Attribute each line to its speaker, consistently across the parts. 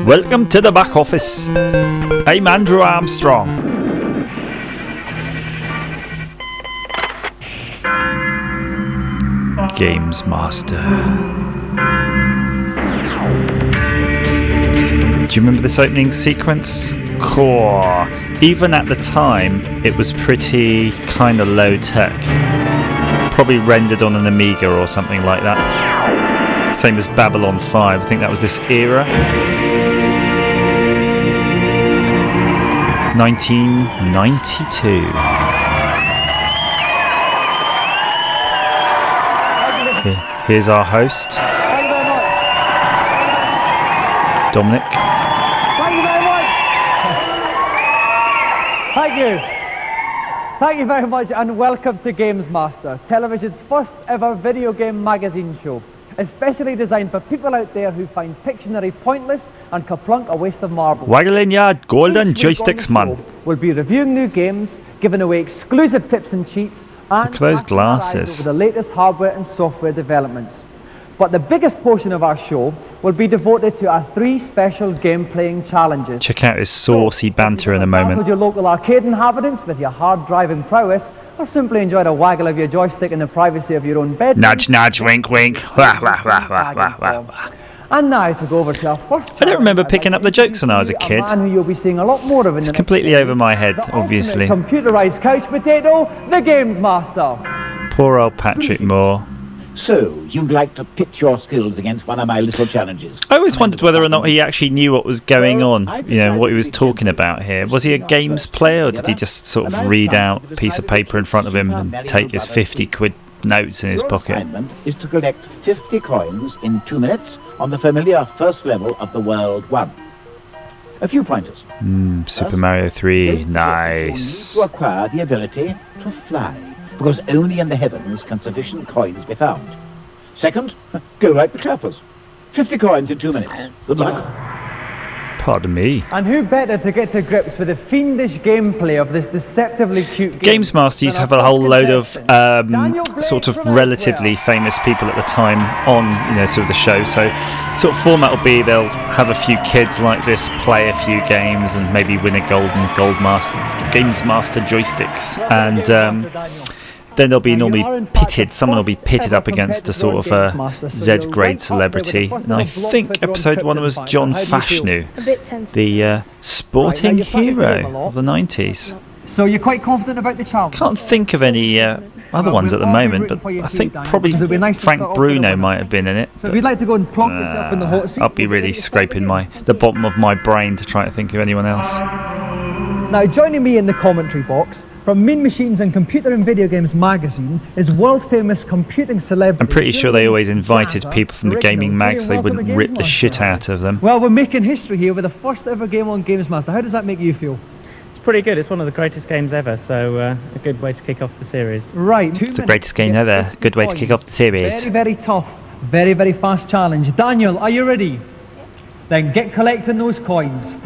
Speaker 1: Welcome to the back office. I'm Andrew Armstrong. Gamesmaster. Do you remember this opening sequence? Core. Even at the time, it was pretty kind of low tech. Probably rendered on an Amiga or something like that. Same as Babylon 5. I think that was this era. 1992. Here's our host, Dominic.
Speaker 2: Thank you very much. Thank you. Thank you very much and welcome to Gamesmaster, television's first ever video game magazine show. Especially designed for people out there who find Pictionary pointless and Kaplunk a waste of marbles.
Speaker 1: Waggling your golden joysticks, man.
Speaker 2: We'll be reviewing new games, giving away exclusive tips and cheats, and
Speaker 1: look at those glasses.
Speaker 2: over the latest hardware and software developments. But the biggest portion of our show will be devoted to our 3 special game-playing challenges.
Speaker 1: Check out his saucy banter in a moment.
Speaker 2: With your local arcade inhabitants with your hard-driving prowess, or simply enjoy the waggle of your joystick in the privacy of your own bed.
Speaker 1: Nudge, nudge, wink, wink. Wah, wah, wah, wah, wah, wah.
Speaker 2: And now to go over to our first.
Speaker 1: I don't remember picking up the jokes when I was a kid.
Speaker 2: Man who you'll be seeing a lot more of in
Speaker 1: it's completely over my head, obviously.
Speaker 2: Computerized couch potato, the Gamesmaster.
Speaker 1: Poor old Patrick Moore.
Speaker 3: So, you'd like to pit your skills against one of my little challenges?
Speaker 1: I always wondered whether or not he actually knew what was going on, you know, what he was talking about here. Was he a games player, or did he just sort of read out a piece of paper in front of him and take his 50 quid notes in his pocket?
Speaker 3: Your assignment is to collect 50 coins in 2 minutes on the familiar first level of the World 1. A few pointers.
Speaker 1: Super Mario 3, nice.
Speaker 3: To acquire the ability to fly, because only in the heavens can sufficient coins be found. Second, go like the clappers. 50 coins in 2 minutes. Good luck.
Speaker 1: Pardon me.
Speaker 2: And who better to get to grips with the fiendish gameplay of this deceptively cute game?
Speaker 1: Gamesmaster used to have a whole load of sort of relatively famous people at the time on, you know, sort of the show. So sort of format will be they'll have a few kids like this play a few games and maybe win a Gamesmaster joysticks. And then they'll be normally pitted, someone will be pitted up against a sort of Z-grade celebrity. And I think episode 1 was John Fashanu, the sporting hero of the 90s.
Speaker 2: So you're quite confident about the challenge?
Speaker 1: Can't think of any other ones at the moment, but I think probably Frank Bruno might have been in it.
Speaker 2: So if you'd like to go and plonk yourself in the hot seat,
Speaker 1: I'll be really scraping the bottom of my brain to try to think of anyone else.
Speaker 2: Now, joining me in the commentary box from Mean Machines and Computer and Video Games magazine is world-famous computing celebrity.
Speaker 1: I'm pretty sure they always invited people from the gaming mags. They wouldn't rip the shit out of them.
Speaker 2: Well, we're making history here with the first ever game on Gamesmaster. How does that make you feel?
Speaker 4: It's pretty good. It's one of the greatest games ever, so a good way to kick off the series.
Speaker 2: Right.
Speaker 1: It's the greatest game ever. Good way to kick off the series.
Speaker 2: Very, very tough. Very, very fast challenge. Daniel, are you ready? Then get collecting those coins.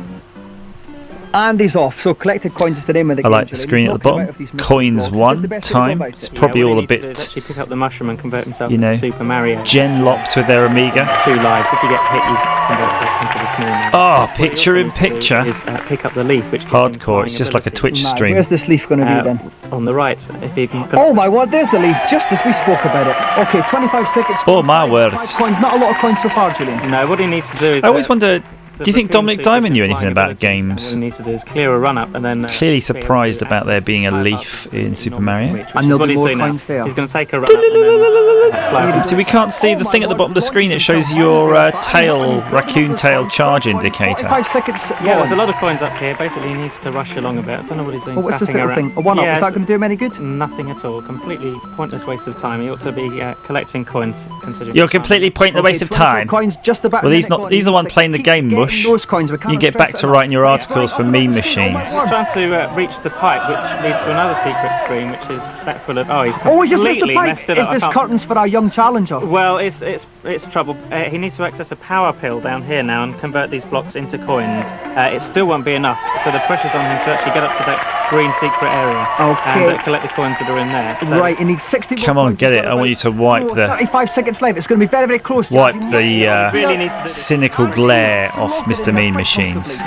Speaker 2: And he's off. So collected coins is the name of the game.
Speaker 1: I like the screen at the bottom. Coins 1 time. It's probably all a bit,
Speaker 4: actually pick up the mushroom and convert himself
Speaker 1: you know,
Speaker 4: into Super Mario.
Speaker 1: gen locked with their Amiga.
Speaker 4: 2 lives. If you get hit, you convert back into the small man.
Speaker 1: Oh, picture in picture.
Speaker 4: Is pick up the leaf, which
Speaker 1: hardcore. It's just like a Twitch stream.
Speaker 2: Where's this leaf going to be then?
Speaker 4: On the right. If you can.
Speaker 2: Oh my word! There's the leaf. Just as we spoke about it. Okay, 25 seconds.
Speaker 1: Oh my word!
Speaker 2: 5 coins. Not a lot of coins so far, Julian.
Speaker 4: No, what he needs to do is.
Speaker 1: I always wonder. Do you think Dominic Diamond knew anything about games?
Speaker 4: What he needs to do is clear a run up and then.
Speaker 1: Clearly surprised about there being a leaf in Super Mario.
Speaker 2: And there'll be more coins there.
Speaker 4: He's going to take a run up and then.
Speaker 1: So we can't see the thing at the bottom of the screen. It shows your raccoon tail charge indicator.
Speaker 2: 5 seconds.
Speaker 4: Yeah, there's a lot of coins up here. Basically, he needs to rush along a bit. I don't know what he's doing.
Speaker 2: Oh, what's this little thing? A 1-up. Is that going to do him any good?
Speaker 4: Nothing at all. Completely pointless waste of time. He ought to be collecting coins.
Speaker 1: You're completely pointless waste of time.
Speaker 2: Coins just about.
Speaker 1: Well, he's the one playing the game, Mush.
Speaker 2: Those coins.
Speaker 1: You get back to writing your articles for Mean Machines.
Speaker 4: He's trying to reach the pipe, which leads to another secret screen, which is stacked full of. Oh, he's completely messed it up.
Speaker 2: Is this curtains for our young challenger?
Speaker 4: Well, it's trouble. He needs to access a power pill down here now and convert these blocks into coins. It still won't be enough, so the pressure's on him to actually get up to that green secret area.
Speaker 2: Okay.
Speaker 4: And collect the coins that are in there. So
Speaker 2: Right, it needs 60 more
Speaker 1: Come on,
Speaker 2: points.
Speaker 1: get
Speaker 2: He's
Speaker 1: it.
Speaker 2: got
Speaker 1: I want you to wipe
Speaker 2: about
Speaker 1: the
Speaker 2: 35 seconds left. It's going to be very, very close.
Speaker 1: wipe
Speaker 2: Jazzy.
Speaker 1: the
Speaker 4: really needs to do this.
Speaker 1: cynical glare off Mr. Mean Machines.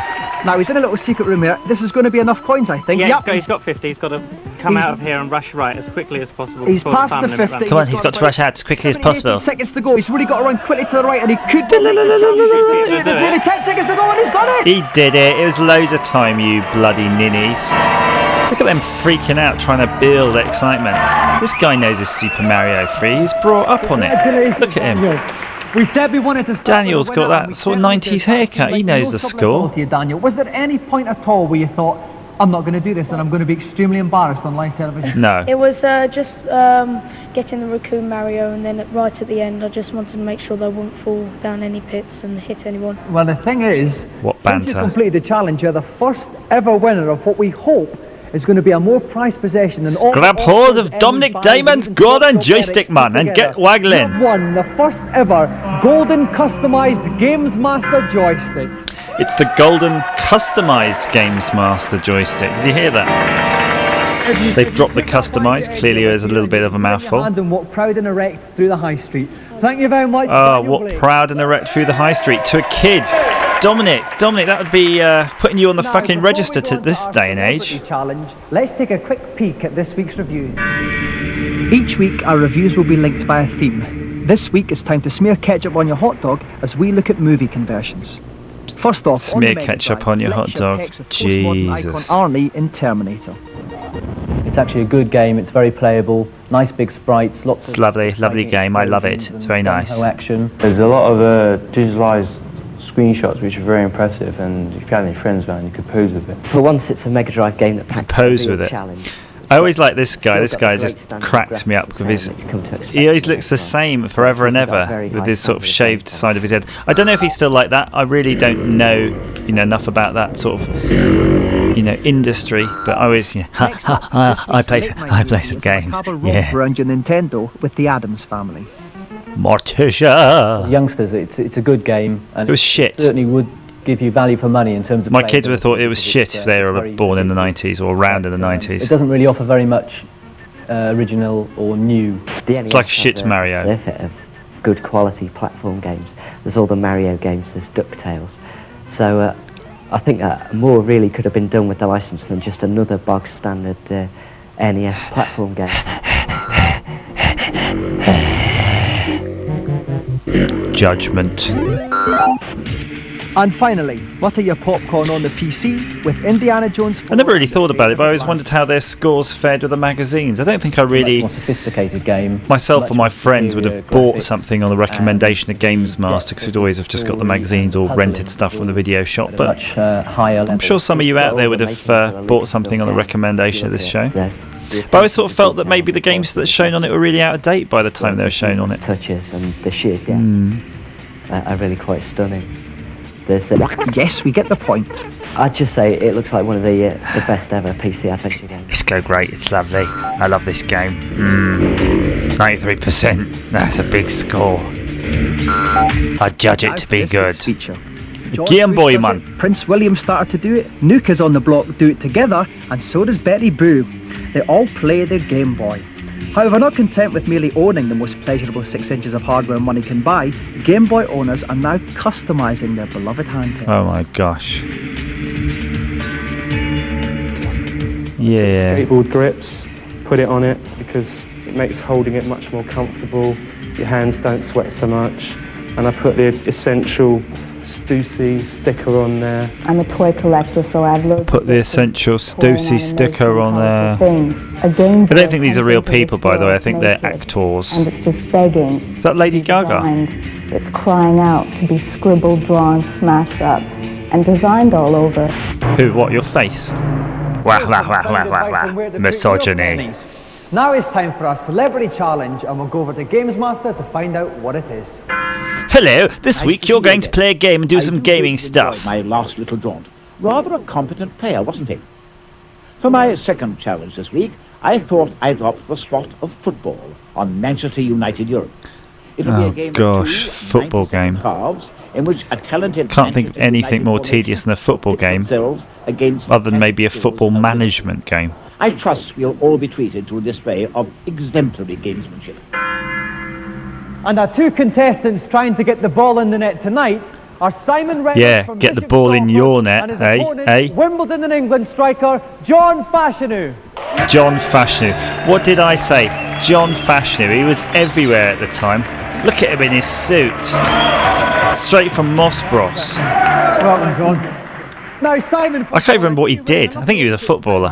Speaker 2: Now, he's in a little secret room here. This is going to be enough coins, I think.
Speaker 4: Yeah,
Speaker 2: Yep.
Speaker 4: he's got 50. He's got to come out of here and rush right as quickly as possible.
Speaker 2: He's
Speaker 4: before
Speaker 2: past
Speaker 4: time
Speaker 2: the
Speaker 4: limit
Speaker 2: 50.
Speaker 4: runs.
Speaker 1: Come on, he's got to rush out as quickly as
Speaker 2: 70, 80
Speaker 1: possible.
Speaker 2: seconds to go. He's really got to run quickly to the right, and he could make this challenge. There's nearly 10 seconds to go, and he's done it.
Speaker 1: He did it. It was loads of time, you bloody ninnies. Look at them freaking out, trying to build excitement. This guy knows his Super Mario 3. He's brought up on it. Look at him.
Speaker 2: We said we wanted to start
Speaker 1: Daniel's
Speaker 2: with a
Speaker 1: got
Speaker 2: winner,
Speaker 1: that
Speaker 2: and we
Speaker 1: sort of
Speaker 2: certainly
Speaker 1: 90s
Speaker 2: did.
Speaker 1: haircut. He knows the
Speaker 2: No trouble at all
Speaker 1: score.
Speaker 2: to you, Daniel. Was there any point at all where you thought, I'm not going to do this and I'm going to be extremely embarrassed on live television?
Speaker 1: No.
Speaker 5: It was just getting the Raccoon Mario, and then right at the end I just wanted to make sure they wouldn't fall down any pits and hit anyone.
Speaker 2: Well, the thing is,
Speaker 1: What
Speaker 2: since you
Speaker 1: banter.
Speaker 2: completed the challenge, you're the first ever winner of what we hope is going to be a more prized possession than all
Speaker 1: Grab
Speaker 2: the
Speaker 1: hold
Speaker 2: Oscars,
Speaker 1: of Dominic
Speaker 2: Emmys,
Speaker 1: Damon's
Speaker 2: Barries,
Speaker 1: golden
Speaker 2: Even
Speaker 1: joystick,
Speaker 2: Scott
Speaker 1: man,
Speaker 2: Merrick's
Speaker 1: and
Speaker 2: put
Speaker 1: get
Speaker 2: together.
Speaker 1: waggling.
Speaker 2: You've won the first ever golden customised Gamesmaster joysticks.
Speaker 1: It's the golden customised Gamesmaster joystick. Did you hear that? They've dropped the customised. Clearly there's a little bit of a mouthful.
Speaker 2: And walk proud and erect through the high street. Thank you very much.
Speaker 1: Oh,
Speaker 2: Daniel
Speaker 1: what
Speaker 2: Blake.
Speaker 1: proud and erect through the high street to a kid. Dominic, that would be putting you on the
Speaker 2: Now,
Speaker 1: fucking
Speaker 2: before
Speaker 1: register
Speaker 2: we go
Speaker 1: to
Speaker 2: on
Speaker 1: this
Speaker 2: our
Speaker 1: day and
Speaker 2: celebrity
Speaker 1: age.
Speaker 2: challenge, let's take a quick peek at this week's reviews. Each week, our reviews will be linked by a theme. This week, it's time to smear ketchup on your hot dog as we look at movie conversions. First off,
Speaker 1: Smear
Speaker 2: on the Mega
Speaker 1: ketchup
Speaker 2: Drive,
Speaker 1: on your hot
Speaker 2: Fletcher
Speaker 1: dog.
Speaker 2: pecs with postmodern
Speaker 1: Jesus.
Speaker 2: icon Arnie in Terminator.
Speaker 6: It's actually a good game. It's very playable. Nice big sprites. Lots
Speaker 1: It's
Speaker 6: of
Speaker 1: lovely
Speaker 6: exciting
Speaker 1: game. I love it.
Speaker 6: explosions
Speaker 1: It's very
Speaker 6: and
Speaker 1: nice.
Speaker 6: gung-ho action.
Speaker 7: There's a lot of digitalised screenshots which are very impressive, and if you had any friends around, you could pose with it.
Speaker 8: For once, it's a Mega Drive game that packs
Speaker 1: Pose
Speaker 8: a real
Speaker 1: with it.
Speaker 8: challenge.
Speaker 1: I always like this guy.
Speaker 8: Still
Speaker 1: This
Speaker 8: got
Speaker 1: guy
Speaker 8: the great
Speaker 1: just
Speaker 8: standard
Speaker 1: cracks me up
Speaker 8: graphics
Speaker 1: because
Speaker 8: that you come to expect
Speaker 1: he always
Speaker 8: from
Speaker 1: looks the
Speaker 8: Mega Drive.
Speaker 1: same forever and
Speaker 8: It's also got
Speaker 1: ever
Speaker 8: very
Speaker 1: with
Speaker 8: high
Speaker 1: his sort of
Speaker 8: standard
Speaker 1: shaved
Speaker 8: gameplay.
Speaker 1: side of his head. I don't know if he's still like that. I really don't know, enough about that sort of, industry. But I always,
Speaker 2: Next up, this
Speaker 1: I
Speaker 2: week's
Speaker 1: play
Speaker 2: late night
Speaker 1: some
Speaker 2: movie is a
Speaker 1: games.
Speaker 2: macabre romp
Speaker 1: Yeah,
Speaker 2: around your Nintendo with the Addams Family.
Speaker 1: Morticia.
Speaker 6: Youngsters, it's a good game. And
Speaker 1: It was shit.
Speaker 6: certainly would give you value for money in terms of
Speaker 1: My kids would have
Speaker 6: playability,
Speaker 1: thought it was
Speaker 6: because
Speaker 1: shit
Speaker 6: it's,
Speaker 1: if they
Speaker 6: it's
Speaker 1: were
Speaker 6: very
Speaker 1: born in the
Speaker 6: ridiculous.
Speaker 1: 90s or around in the
Speaker 6: But,
Speaker 1: 90s.
Speaker 6: It doesn't really offer very much original or new.
Speaker 8: The
Speaker 1: It's like
Speaker 8: NES
Speaker 1: shit
Speaker 8: has a
Speaker 1: Mario.
Speaker 8: surfeit of good quality platform games. There's all the Mario games, there's DuckTales. So I think more really could have been done with the license than just another bog standard NES platform game.
Speaker 1: Judgment.
Speaker 2: And finally, butter your popcorn on the PC with Indiana Jones 4.
Speaker 1: I never really thought about it, but I always wondered how their scores fared with the magazines. I don't think I
Speaker 6: Much
Speaker 1: really,
Speaker 6: more sophisticated game.
Speaker 1: myself
Speaker 6: much
Speaker 1: or my
Speaker 6: more
Speaker 1: friends would have
Speaker 6: superior
Speaker 1: bought
Speaker 6: graphics,
Speaker 1: something on the recommendation of Gamesmaster because we'd always have just got the magazines or rented stuff from the video shop.
Speaker 6: at a
Speaker 1: But
Speaker 6: much higher level.
Speaker 1: I'm sure some of you out there would have bought something on the recommendation of this show. But I always sort of felt that maybe the games that are shown on it were really out of date by the time they were shown on it.
Speaker 8: Touches and the sheer depth are really quite stunning. There's,
Speaker 2: Yes, we get the point.
Speaker 8: I'd just say it looks like one of the best ever PC adventure games.
Speaker 1: It's go great, it's lovely. I love this game. 93%. That's a big score. I judge it to be good.
Speaker 2: Feature.
Speaker 1: Game Boy,
Speaker 2: Bush does
Speaker 1: man.
Speaker 2: it, Prince William started to do it, Nuke is on the block do it together, and so does Betty Boo. They all play their Game Boy. However, not content with merely owning the most pleasurable 6 inches of hardware money can buy, Game Boy owners are now customising their beloved handheld.
Speaker 1: Oh my gosh. Yeah.
Speaker 9: Skateboard grips, put it on it because it makes holding it much more comfortable. Your hands don't sweat so much. And I put the essential Stussy sticker on there.
Speaker 10: I'm a toy collector, so I've looked.
Speaker 1: Put the essential Stussy sticker on there.
Speaker 10: Things. A Game Boy
Speaker 1: I don't think these are
Speaker 10: comes
Speaker 1: real
Speaker 10: into this
Speaker 1: people, by the way. I
Speaker 10: world
Speaker 1: think they're
Speaker 10: naked,
Speaker 1: actors.
Speaker 10: And it's just begging.
Speaker 1: Is that Lady Gaga?
Speaker 10: Designed. It's crying out to be scribbled, drawn, smashed up, and designed all over.
Speaker 1: Who? What? Your face? Wah, wah, wah, wah, wah, wah. Misogyny.
Speaker 2: Now it's time for our celebrity challenge, and we'll go over to Gamesmaster to find out what it is.
Speaker 1: Hello, this week you're going to play a game and do
Speaker 3: I
Speaker 1: some
Speaker 3: do
Speaker 1: gaming
Speaker 3: enjoy
Speaker 1: stuff.
Speaker 3: My last little jaunt. Rather a competent player, wasn't he? For my second challenge this week, I thought I'd opt for spot of football on Manchester United Europe. It'll be
Speaker 1: Oh,
Speaker 3: a game
Speaker 1: gosh,
Speaker 3: of two
Speaker 1: football
Speaker 3: 90-second
Speaker 1: game.
Speaker 3: halves, in which a talented
Speaker 1: Can't think of
Speaker 3: Manchester
Speaker 1: anything
Speaker 3: United
Speaker 1: more
Speaker 3: formation
Speaker 1: tedious than a football
Speaker 3: pit
Speaker 1: game,
Speaker 3: themselves against
Speaker 1: other than maybe a
Speaker 3: classic
Speaker 1: football
Speaker 3: skills of
Speaker 1: management game.
Speaker 3: I trust we'll all be treated to a display of exemplary gamesmanship.
Speaker 2: And our two contestants trying to get the ball in the net tonight are Simon Reynolds
Speaker 1: Yeah,
Speaker 2: from
Speaker 1: get the
Speaker 2: Bishop
Speaker 1: ball in
Speaker 2: Stortford
Speaker 1: your net,
Speaker 2: and his
Speaker 1: eh?
Speaker 2: opponent,
Speaker 1: Eh?
Speaker 2: Wimbledon and England striker John Fashanu.
Speaker 1: John Fashanu. What did I say? John Fashanu. He was everywhere at the time. Look at him in his suit. Straight from Moss Bros.
Speaker 2: Welcome, John. Now, Simon,
Speaker 1: I can't remember what he did. I think he was a footballer.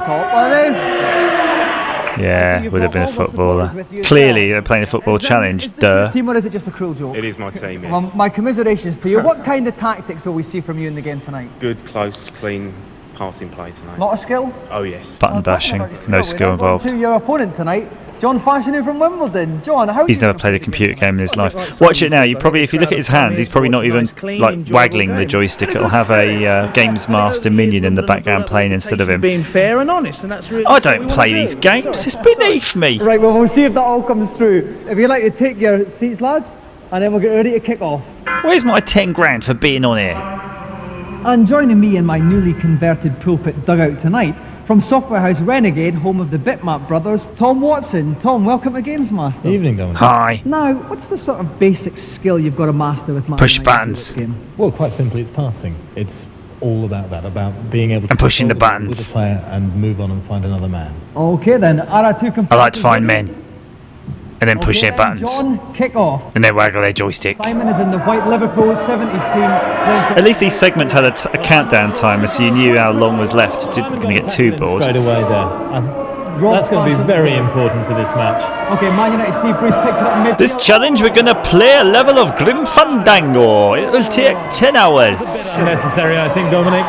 Speaker 1: Yeah, would have been a footballer. Clearly, they're playing a football challenge.
Speaker 2: Is this your
Speaker 1: Duh.
Speaker 2: team or is it just a cruel joke?
Speaker 11: It is my team, yes.
Speaker 2: Well, my commiserations to you. What kind of tactics will we see from you in the game tonight?
Speaker 11: Good, close, clean passing play tonight.
Speaker 2: Lot of skill?
Speaker 11: Oh, yes.
Speaker 1: Button bashing. No skill involved.
Speaker 2: To your opponent tonight, John Fashanu from Wimbledon. John, how
Speaker 1: He's never played a computer game in his life. Watch it now. You probably, if you look at his hands, he's probably not even like waggling the joystick. It'll have a Gamesmaster minion in the background playing instead of him.
Speaker 12: Being fair and honest, and that's really.
Speaker 1: I don't play these games. It's beneath me.
Speaker 2: Right, well, we'll see if that all comes through. If you'd like to take your seats, lads, and then we'll get ready to kick off.
Speaker 1: Where's my 10 grand for being on here?
Speaker 2: And joining me in my newly converted pulpit dugout tonight, from Software House Renegade, home of the Bitmap brothers, Tom Watson. Tom, welcome to Gamesmaster.
Speaker 13: Evening, Dominic.
Speaker 1: Hi.
Speaker 2: Now, what's the sort of basic skill you've got to master with Man
Speaker 1: Push
Speaker 2: United
Speaker 1: buttons.
Speaker 2: game?
Speaker 13: Well, quite simply, it's passing. It's all about that, about being able to
Speaker 1: And pushing the
Speaker 13: control ball
Speaker 1: buttons.
Speaker 13: with the player and move on and find another man.
Speaker 2: Okay then, are our two competitors
Speaker 1: I like to find
Speaker 2: ready?
Speaker 1: men and then push their
Speaker 2: then,
Speaker 1: buttons
Speaker 2: John, kick off.
Speaker 1: and then waggle their joystick.
Speaker 2: Simon is in the white Liverpool 70s team.
Speaker 1: At least these segments had a countdown timer, so you knew how long was left. You didn't get too bored.
Speaker 13: Straight away there. That's going to be very important for this match.
Speaker 2: Okay, Man United Steve Bruce picks it up mid.
Speaker 1: This challenge, we're going to play a level of Grim Fandango. It will take 10 hours.
Speaker 13: Unnecessary, I think, Dominic.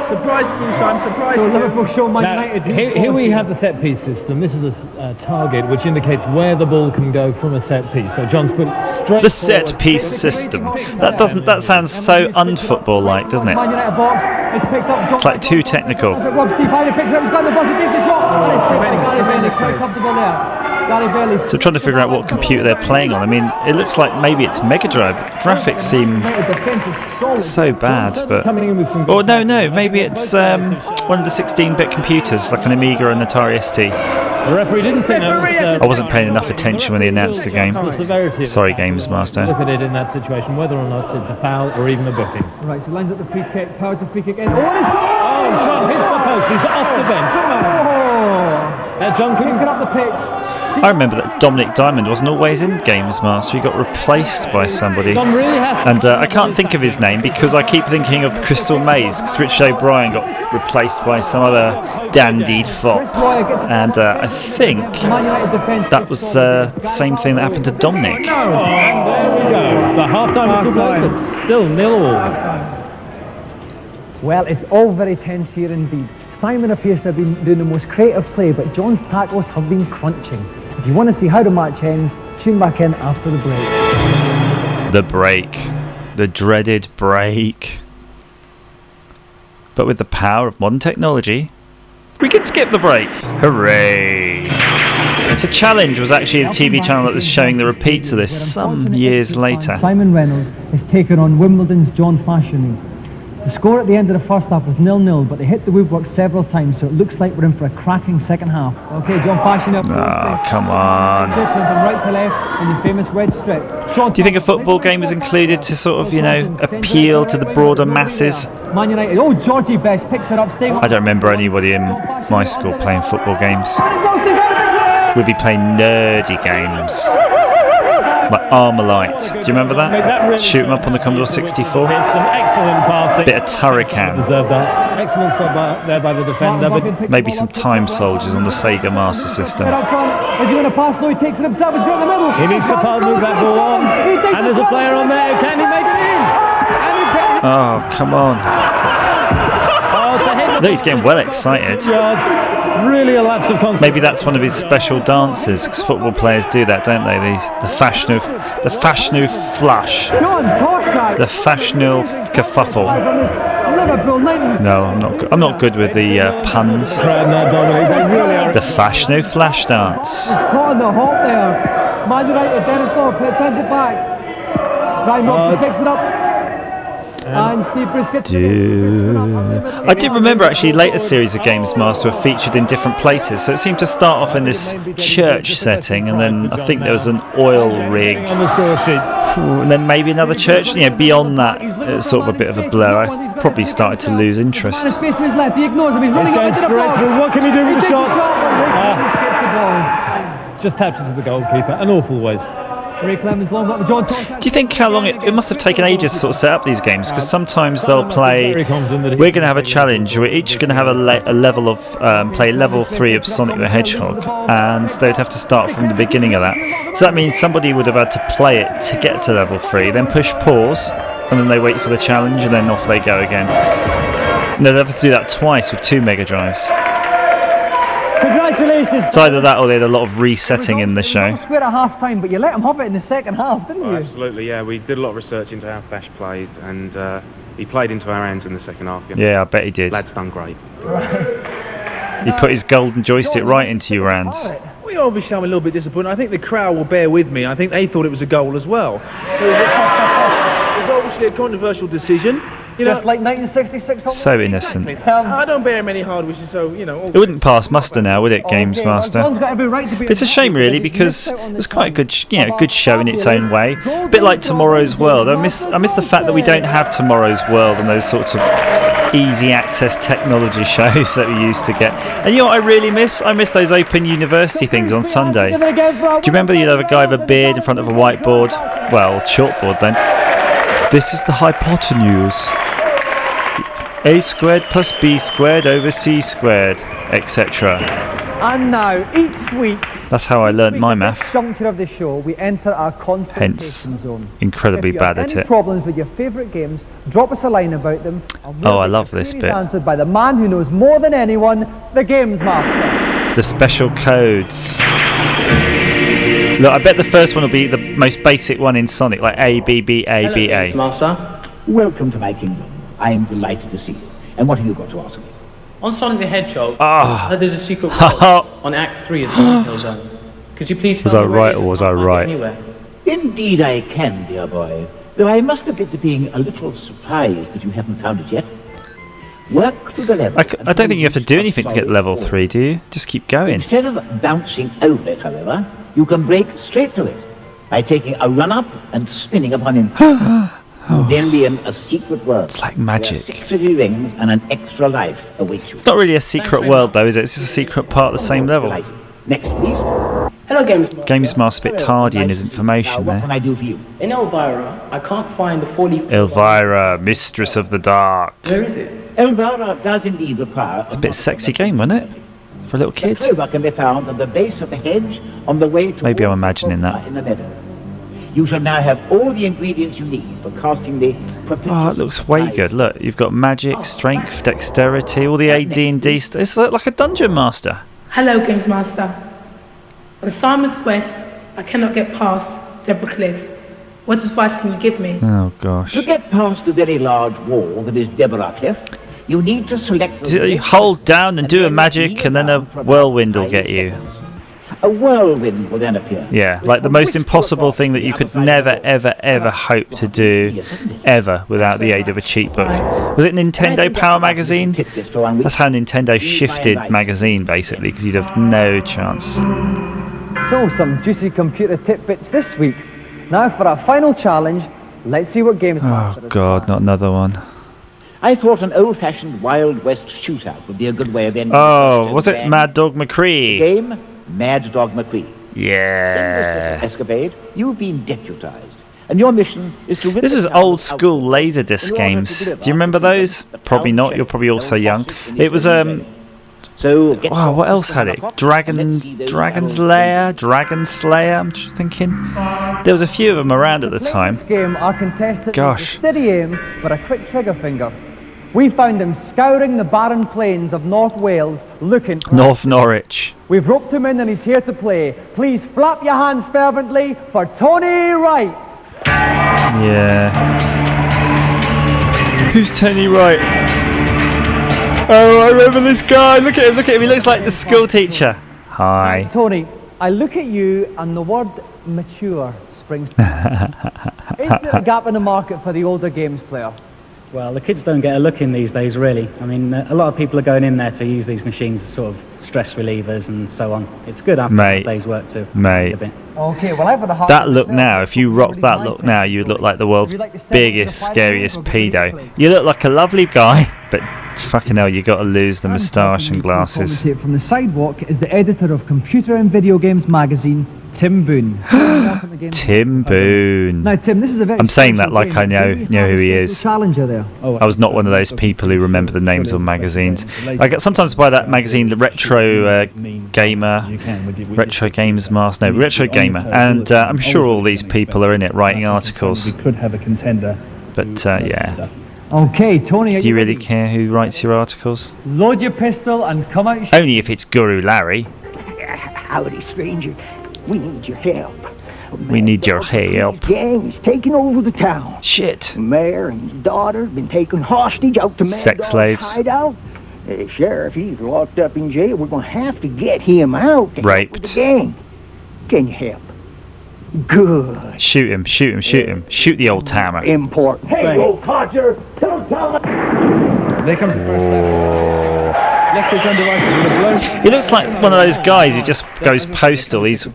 Speaker 12: Surprising you, Simon. Surprising
Speaker 2: So
Speaker 12: you.
Speaker 2: Liverpool show Man
Speaker 13: Now,
Speaker 2: United.
Speaker 13: here we have the set piece system. This is a target which indicates where the ball can go from a set piece. So John's put it straight
Speaker 1: The set piece system. That sounds so unfootball like, doesn't it?
Speaker 2: Man United box. It's picked up.
Speaker 1: It's like too technical.
Speaker 2: As it Rob Steve Hyder picks it up. He's got the buzzer, takes a shot. And it's saved by Gary Bailey. Quite comfortable there. Gary Bailey.
Speaker 1: So I'm trying to figure out what computer they're playing on. I mean, it looks like maybe it's Mega Drive. Graphics seem
Speaker 2: United defence is solid.
Speaker 1: so bad, but
Speaker 13: coming in with some.
Speaker 1: oh no, maybe it's one of the 16-bit computers, like an Amiga or an Atari ST.
Speaker 13: The referee didn't think that was.
Speaker 1: I wasn't paying enough attention when he announced the game.
Speaker 13: The severity of
Speaker 1: Sorry,
Speaker 13: the tackle.
Speaker 1: Gamesmaster.
Speaker 13: Look at it in that situation, whether or not it's a foul or even a booking.
Speaker 2: Right, so lines up the free kick. Powers the free kick in. Oh, and it's
Speaker 13: Oh, John hits the post. He's off the bench. John
Speaker 2: picking
Speaker 13: can
Speaker 2: up the pitch.
Speaker 1: I remember that Dominic Diamond wasn't always in Gamesmaster. He got replaced by somebody.
Speaker 13: John really has to.
Speaker 1: And I can't think of his name because I keep thinking of the Crystal Maze, because Richard O'Brien got replaced by some other dandied fop. And I think that was the same thing that happened to Dominic.
Speaker 13: And there we go. The half-time whistle blows. It's still 0-all.
Speaker 2: Well, it's all very tense here indeed. Simon appears to have been doing the most creative play, but John's tackles have been crunching. If you want to see how the match ends, tune back in after the break.
Speaker 1: The break. The dreaded break. But with the power of modern technology, we can skip the break. Hooray! It's a Challenge was actually the TV channel that was showing the repeats of this some years later.
Speaker 2: Simon Reynolds is taking on Wimbledon's John Fashanu. The score at the end of the first half was 0-0, but they hit the woodwork several times, so it looks like we're in for a cracking second half. Okay, John Fashanu.
Speaker 1: Oh, come on.
Speaker 2: From right to left in the famous red strip.
Speaker 1: Do you think a football game was included to sort of, appeal to the broader masses?
Speaker 2: Man United. Oh, Georgie Best picks it up. Staying
Speaker 1: I don't remember anybody in my school playing football games. We'd be playing nerdy games. Like Armalite. Do you remember that? Shoot 'em up on the Commodore 64.
Speaker 13: Some excellent passing.
Speaker 1: Bit of Turrican.
Speaker 13: Deserved that. Excellent stop there by the defender. But
Speaker 1: Maybe some Time Soldiers on the Sega Master System.
Speaker 2: Is he going to pass? No, he takes it himself. He's got in the middle.
Speaker 13: he needs to move that ball on. And there's a player on there. Can he make it in?
Speaker 1: Oh, come on. Look, he's getting well excited.
Speaker 13: Really a lapse of concentration.
Speaker 1: Maybe that's one of his special dances, because football players do that, don't they? The Fashnu flush. The Fashnu kerfuffle. No, I'm not good with the puns. The Fashnu flash dance.
Speaker 2: He's caught in the hop there. Man United, Dennis Law sends it back. Ryan Robson picks it up. And Steve Bruce gets
Speaker 1: I did remember actually later series of Gamesmaster were featured in different places. So it seemed to start off in this church setting, and then I think there was an oil rig,
Speaker 13: On the score sheet.
Speaker 1: and then maybe another church. You know, beyond that, it's sort of a bit of a blur. I probably started to lose interest.
Speaker 2: space to his left. He ignores him. He's running
Speaker 13: going
Speaker 2: into the
Speaker 13: straight
Speaker 2: ball.
Speaker 13: through. What can he do with the shot?
Speaker 2: He gets the ball.
Speaker 13: Just tapped into the goalkeeper. An awful waste.
Speaker 2: Ray Clemens long got the John Thompson.
Speaker 1: Do you think how long it must have taken ages to sort of set up these games? Because sometimes they'll play.
Speaker 13: Very confident that he
Speaker 1: We're going to have a challenge. We're each going to have a level of play level 3 of Sonic the Hedgehog, and they'd have to start from the beginning of that. So that means somebody would have had to play it to get to level 3, then push pause, and then they wait for the challenge, and then off they go again. No, they'll have to do that twice with 2 Mega Drives.
Speaker 2: Congratulations.
Speaker 1: It's either that or they had a lot of resetting in the show.
Speaker 2: Square at half time, but you let him have it in the second half, didn't you?
Speaker 11: Absolutely, yeah. We did a lot of research into how Thash played, and he played into our hands in the second half.
Speaker 1: Yeah, I bet he did.
Speaker 11: Lad's done great.
Speaker 1: He put his golden joystick right into your hands.
Speaker 12: We obviously I'm a little bit disappointed. I think the crowd will bear with me. I think they thought it was a goal as well. It was obviously a controversial decision. You
Speaker 2: Just
Speaker 12: know,
Speaker 2: like 1966.
Speaker 1: So innocent.
Speaker 12: I don't bear him any hard wishes, so, you know.
Speaker 1: It wouldn't pass muster now, would it, Gamesmaster?
Speaker 2: John's got every right to be.
Speaker 1: It's a shame, really, because it was quite a good, good show in its own way. A bit like Tomorrow's World. I miss the fact that we don't have Tomorrow's World and those sorts of easy access technology shows that we used to get. And you know what I really miss? I miss those Open University things on Sunday. Do you remember you'd have a guy with a beard in front of a whiteboard? Well, chalkboard then. This is the hypotenuse. A squared plus B squared over C squared, etc.
Speaker 2: And now, each week,
Speaker 1: That's how I learnt my math.
Speaker 2: juncture of the show, we enter our consultation
Speaker 1: Hence,
Speaker 2: zone.
Speaker 1: incredibly
Speaker 2: If you
Speaker 1: bad
Speaker 2: have
Speaker 1: at
Speaker 2: any
Speaker 1: it.
Speaker 2: problems with your favourite games, drop us a line about them. And we'll
Speaker 1: Oh, I
Speaker 2: get
Speaker 1: love
Speaker 2: your
Speaker 1: this
Speaker 2: queries
Speaker 1: bit.
Speaker 2: answered by the man who knows more than anyone, the Gamesmaster.
Speaker 1: The special codes. Look, I bet the first one will be the most basic one in Sonic, like A, B, B, A, B, A.
Speaker 3: Master. Welcome to my kingdom. I am delighted to see you. And what have you got to ask me?
Speaker 14: On Sonic the Hedgehog,
Speaker 1: Ah.
Speaker 14: there's a secret world on Act 3 of the Downhill Zone. Could you please
Speaker 1: Was
Speaker 14: tell
Speaker 1: I
Speaker 14: me where
Speaker 1: right
Speaker 14: it is
Speaker 1: or
Speaker 14: and
Speaker 1: was
Speaker 14: how
Speaker 1: I
Speaker 14: to find it
Speaker 1: right?
Speaker 14: anywhere?
Speaker 3: Indeed I can, dear boy. Though I must admit to being a little surprised that you haven't found it yet. Work through the level.
Speaker 1: I don't think you have to do anything to get level 3, do you? Just keep going.
Speaker 3: Instead of bouncing over it, however, you can break straight through it by taking a run-up and spinning upon him. Then be in a secret world.
Speaker 1: It's like magic.
Speaker 3: Where 6 little rings and an extra life await you.
Speaker 1: It's not really a secret world, though, is it? It's just a secret part of the same level.
Speaker 3: Next, please.
Speaker 14: Hello, Gamesmaster.
Speaker 1: Gamesmaster's a bit tardy in his information
Speaker 3: What
Speaker 1: there.
Speaker 3: can I do for you?
Speaker 14: In Elvira, I can't find the 4-leaf...
Speaker 1: Elvira, Mistress of the Dark.
Speaker 14: Where is it?
Speaker 3: Elvira does indeed require...
Speaker 1: It's a bit sexy game, wasn't it? For a little
Speaker 3: The
Speaker 1: kid.
Speaker 3: clover can be found at the base of the hedge on the way to...
Speaker 1: Maybe I'm imagining that.
Speaker 3: In the meadow. You shall now have all the ingredients you need for casting the...
Speaker 1: Oh, it looks way good. Look, you've got magic, strength, dexterity, all the AD&D stuff. It's like a dungeon master.
Speaker 15: Hello, Gamesmaster. On Simon's quest, I cannot get past Deborah Cliff. What advice can you give me?
Speaker 1: Oh, gosh.
Speaker 3: To get past the very large wall that is Deborah Cliff, you need to select...
Speaker 1: You hold down and do a magic, and then a whirlwind will get you.
Speaker 3: A whirlwind will then appear.
Speaker 1: Yeah, like the most impossible thing that you could never, ever, ever hope to do, ever, without the aid of a cheat book. Was it Nintendo Power Magazine? That's how Nintendo shifted magazine, basically, because you'd have no chance.
Speaker 2: So, some juicy computer tidbits this week. Now for our final challenge, let's see what Gamesmaster
Speaker 1: Oh, God, not another one.
Speaker 3: I thought an old-fashioned Wild West shootout would be a good way of ending...
Speaker 1: Oh, was it Mad Dog McCree?
Speaker 3: Game, Mad Dog McCree.
Speaker 1: Yeah.
Speaker 3: In this little escapade, you've been deputized, and your mission is to...
Speaker 1: This was old school Laserdisc games. Do you remember those? Probably not. You're probably also young. It was
Speaker 3: So
Speaker 1: wow, what else had it? Dragon's Lair, Dragon Slayer. I'm just thinking. There was a few of them around at the time.
Speaker 2: In this game, our contestant
Speaker 1: Gosh.
Speaker 2: needs a steady aim but a quick trigger finger. We found him scouring the barren plains of North Wales looking for...
Speaker 1: North Norwich.
Speaker 2: We've roped him in and he's here to play. Please flap your hands fervently for Tony Wright.
Speaker 1: Yeah. Who's Tony Wright? Oh, I remember this guy. Look at him. He looks like the school teacher. Hi.
Speaker 2: Tony, I look at you and the word mature springs to mind. Is there a gap in the market for the older games player?
Speaker 16: Well, the kids don't get a look in these days, really. I mean, a lot of people are going in there to use these machines as sort of stress relievers and so on. It's good after a day's work to
Speaker 1: Mate.
Speaker 16: a bit.
Speaker 2: Okay, well, I've had a hard
Speaker 1: That look now, if you rock that look now, you'd look like the world's biggest, scariest pedo. You look like a lovely guy, but fucking hell, you got to lose the moustache and glasses.
Speaker 2: From the sidewalk is the editor of Computer and Video Games magazine, Tim Boone.
Speaker 1: Tim Boone.
Speaker 2: Now, Tim, this is a very
Speaker 1: I'm saying that like I know who he is.
Speaker 2: Challenger there.
Speaker 1: I was not one of those people who remember the names of magazines. I get sometimes buy that magazine, the Retro Gamer, Retro Gamesmaster, no, Retro Gamer, and I'm sure all these people are in it writing articles.
Speaker 12: We could have a contender.
Speaker 1: But yeah.
Speaker 2: Okay, Tony.
Speaker 1: Do you really care who writes your articles?
Speaker 2: Load your pistol and come out.
Speaker 1: Only if it's Guru Larry.
Speaker 17: Howdy, stranger. We need your help.
Speaker 1: We need your help.
Speaker 17: His gang is taking over the town.
Speaker 1: Shit.
Speaker 17: The mayor and his daughter have been taken hostage out to
Speaker 1: Sex
Speaker 17: Mad Dog's
Speaker 1: slaves.
Speaker 17: hideout. The sheriff, he's locked up in jail. We're going to have to get him out.
Speaker 1: Raped.
Speaker 17: With the gang. Can you help? Good.
Speaker 1: Shoot him, shoot him, shoot him. Shoot the old timer.
Speaker 17: Important.
Speaker 18: Hey, old codger! Don't tell him!
Speaker 12: There comes the first left. Left his under ice with a blow.
Speaker 1: He looks like one of those guys who just goes postal. He's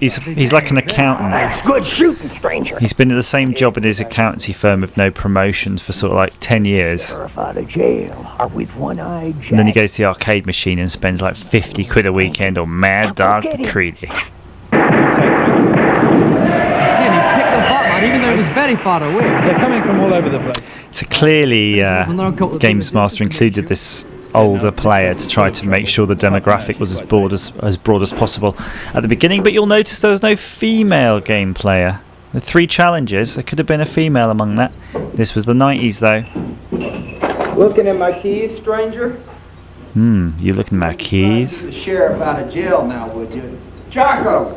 Speaker 1: like an accountant.
Speaker 17: Good shooting, stranger.
Speaker 1: He's been at the same job in his accountancy firm with no promotions for sort of like 10 years.
Speaker 17: Sheriff out of jail, or with one-eyed Jack.
Speaker 1: And then he goes to the arcade machine and spends like 50 quid a weekend on Mad Dog Creedy.
Speaker 2: Even though it was very far away.
Speaker 12: They're coming from all over the place.
Speaker 1: So clearly Gamesmaster included this older player to try to make sure the demographic was as broad as possible at the beginning, but you'll notice there was no female game player. The 3 challenges, there could have been a female among that. This was the 90s though.
Speaker 19: Looking at my keys, stranger?
Speaker 1: You looking at my keys?
Speaker 19: The sheriff out of jail now, would you? Chaco!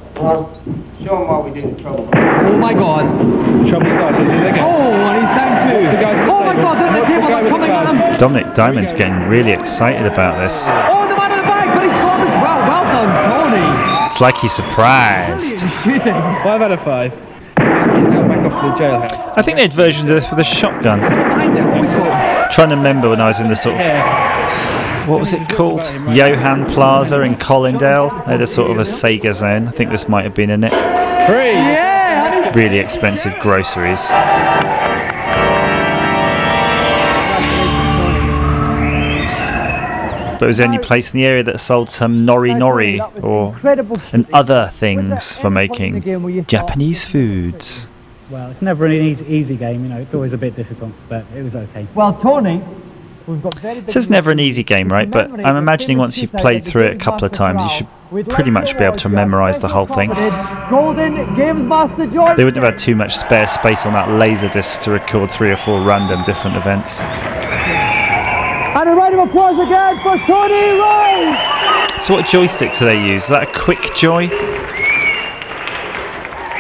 Speaker 19: Show him what we did in trouble.
Speaker 2: Oh my god.
Speaker 12: Trouble started here again.
Speaker 2: Oh, and he's down too.
Speaker 12: The guys at the
Speaker 2: oh my god, they're at the table, they're coming at him.
Speaker 1: Dominic Diamond's getting really excited about this.
Speaker 2: Oh, the man in the bag, but he's got as well. Well done, Tony.
Speaker 1: It's like he's surprised.
Speaker 2: He's shooting.
Speaker 12: 5 out of 5. He's now back off to the jailhouse.
Speaker 1: I think they had versions of this with a shotgun.
Speaker 2: Behind there, also.
Speaker 1: Trying to remember when I was in the sort of... What was it called? Johan Plaza in Collindale. They had a sort of a Sega zone. I think this might have been in it.
Speaker 2: Yeah!
Speaker 1: Really expensive groceries. But it was the only place in the area that sold some nori or and other things for making Japanese foods.
Speaker 16: Well, it's never an easy game, you know. It's always a bit difficult, but it was okay.
Speaker 2: Well, Tony...
Speaker 1: It says never an easy game, right? But I'm imagining once you've played through it a couple of times, you should pretty much be able to memorise the whole thing.
Speaker 2: Golden Gamesmaster Joy.
Speaker 1: They wouldn't have had too much spare space on that laserdisc to record 3 or 4 random different events.
Speaker 2: And a round of applause again for Tony Roy.
Speaker 1: So what joysticks do they use? Is that a quick joy?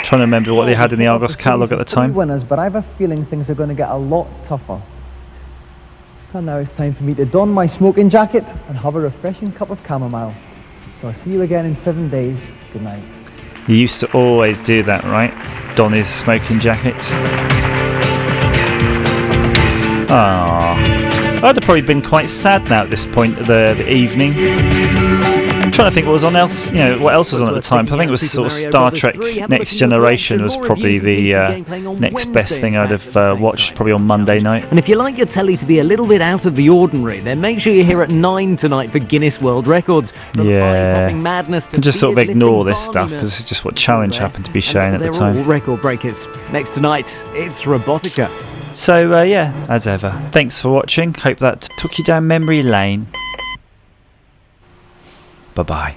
Speaker 1: Trying to remember what they had in the Argos catalogue at the time.
Speaker 2: Winners, but I have a feeling things are going to get a lot tougher. And now it's time for me to don my smoking jacket and have a refreshing cup of chamomile. So I'll see you again in 7 days. Good night.
Speaker 1: You used to always do that, right? Don his smoking jacket. Ah, I'd have probably been quite sad now at this point of the evening. I'm trying to think what was on else. You know, what else was on at the time. I think it was sort of Star Trek Next Generation was probably the next best thing I'd have watched probably on Monday night.
Speaker 20: And if you like your telly to be a little bit out of the ordinary, then make sure you're here at 9 tonight for Guinness World Records.
Speaker 1: Yeah, can just sort of ignore this stuff because this is just what Challenge happened to be showing at the time.
Speaker 20: They're all record breakers. Next tonight, it's Robotica.
Speaker 1: So yeah, as ever, thanks for watching. Hope that took you down memory lane. Bye-bye.